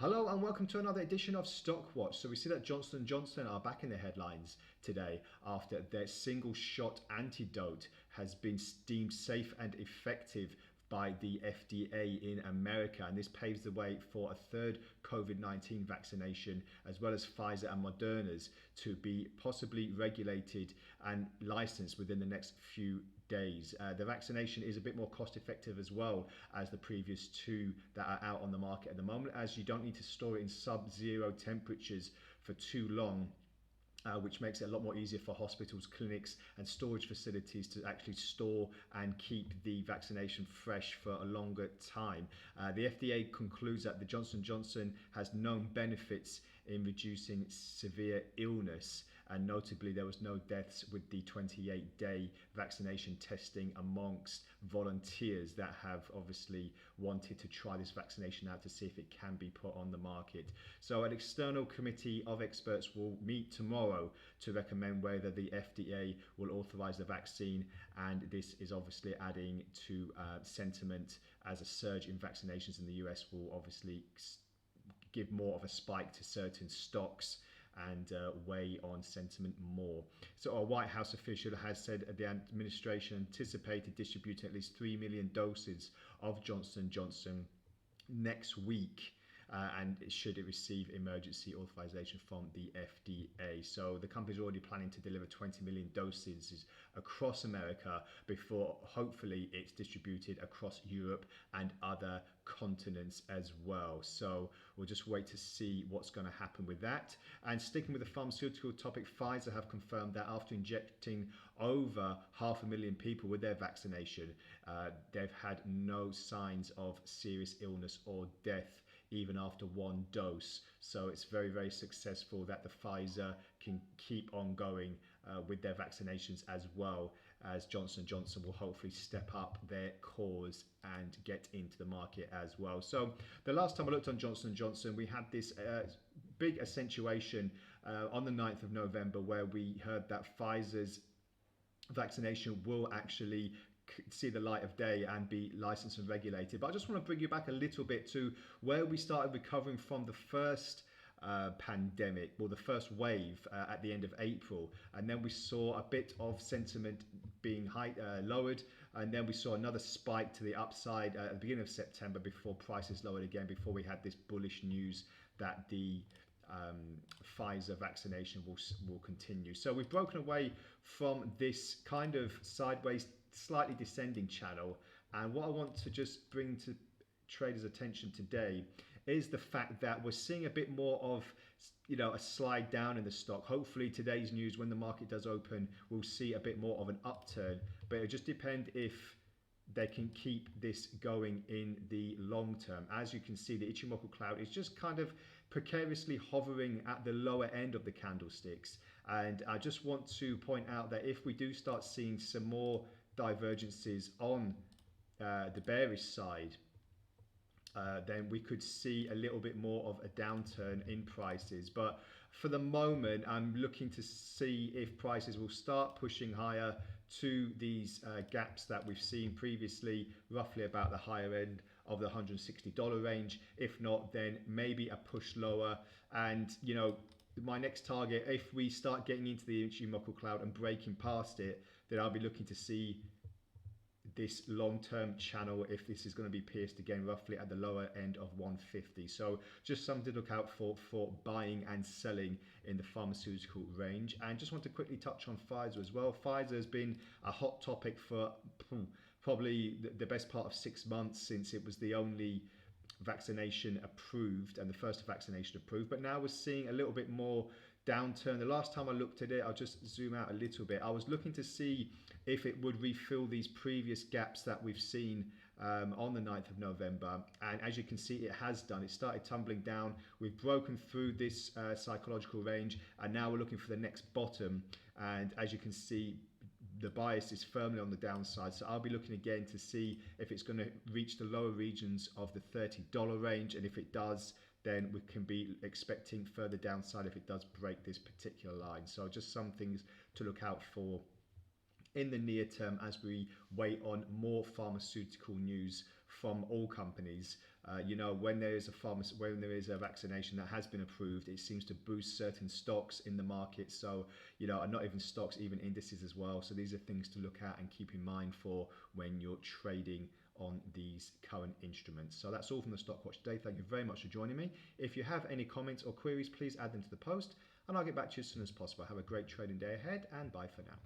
Hello and welcome to another edition of Stockwatch. So we see that Johnson & Johnson are back in the headlines today after their single shot antidote has been deemed safe and effective by the FDA in America, and this paves the way for a third COVID-19 vaccination, as well as Pfizer and Moderna's, to be possibly regulated and licensed within the next few days. The vaccination is a bit more cost effective as well as the previous two that are out on the market at the moment, as you don't need to store it in sub-zero temperatures for too long. Which makes it a lot more easier for hospitals, clinics and storage facilities to actually store and keep the vaccination fresh for a longer time. The FDA concludes that the Johnson & Johnson has known benefits in reducing severe illness, and notably there was no deaths with the 28-day vaccination testing amongst volunteers that have obviously wanted to try this vaccination out to see if it can be put on the market. So an external committee of experts will meet tomorrow to recommend whether the FDA will authorize the vaccine, and this is obviously adding to sentiment, as a surge in vaccinations in the US will obviously give more of a spike to certain stocks and weigh on sentiment more. So a White House official has said that the administration anticipated distributing at least 3 million doses of Johnson & Johnson next week. And should it receive emergency authorization from the FDA. So the company is already planning to deliver 20 million doses across America before hopefully it's distributed across Europe and other continents as well. So we'll just wait to see what's going to happen with that. And sticking with the pharmaceutical topic, Pfizer have confirmed that after injecting over 500,000 people with their vaccination, they've had no signs of serious illness or death even after one dose. So it's very, very successful that the Pfizer can keep on going with their vaccinations, as well as Johnson & Johnson will hopefully step up their cause and get into the market as well. So the last time I looked on Johnson & Johnson, we had this big accentuation on the 9th of November where we heard that Pfizer's vaccination will actually see the light of day and be licensed and regulated. But I just want to bring you back a little bit to where we started recovering from the first pandemic, or the first wave at the end of April, and then we saw a bit of sentiment being lowered, and then we saw another spike to the upside at the beginning of September before prices lowered again, before we had this bullish news that the Pfizer vaccination will continue. So we've broken away from this kind of sideways, slightly descending channel, and what I want to just bring to traders' attention today is the fact that we're seeing a bit more of a slide down in the stock. Hopefully today's news, when the market does open, we'll see a bit more of an upturn, but it'll just depend if they can keep this going in the long term. As you can see, the Ichimoku cloud is just kind of precariously hovering at the lower end of the candlesticks, and I just want to point out that if we do start seeing some more divergences on the bearish side, then we could see a little bit more of a downturn in prices. But for the moment, I'm looking to see if prices will start pushing higher to these gaps that we've seen previously, roughly about the higher end of the $160 range. If not, then maybe a push lower. And my next target, if we start getting into the Ichimoku cloud and breaking past it, then I'll be looking to see this long-term channel, if this is going to be pierced again, roughly at the lower end of 150. So just something to look out for buying and selling in the pharmaceutical range. And just want to quickly touch on Pfizer as well. Pfizer has been a hot topic for probably the best part of 6 months, since it was the only vaccination approved and the first vaccination approved. But now we're seeing a little bit more downturn. The last time I looked at it, I'll just zoom out a little bit, I was looking to see if it would refill these previous gaps that we've seen on the 9th of November, and as you can see, it has done. It started tumbling down, we've broken through this psychological range, and now we're looking for the next bottom, and as you can see, the bias is firmly on the downside. So I'll be looking again to see if it's going to reach the lower regions of the $30 range, and if it does, then we can be expecting further downside if it does break this particular line. So just some things to look out for in the near term as we wait on more pharmaceutical news from all companies. When there is a vaccination that has been approved, it seems to boost certain stocks in the market. So, and not even stocks, even indices as well. So these are things to look at and keep in mind for when you're trading on these current instruments. So that's all from the Stock Watch today. Thank you very much for joining me. If you have any comments or queries, please add them to the post and I'll get back to you as soon as possible. Have a great trading day ahead and bye for now.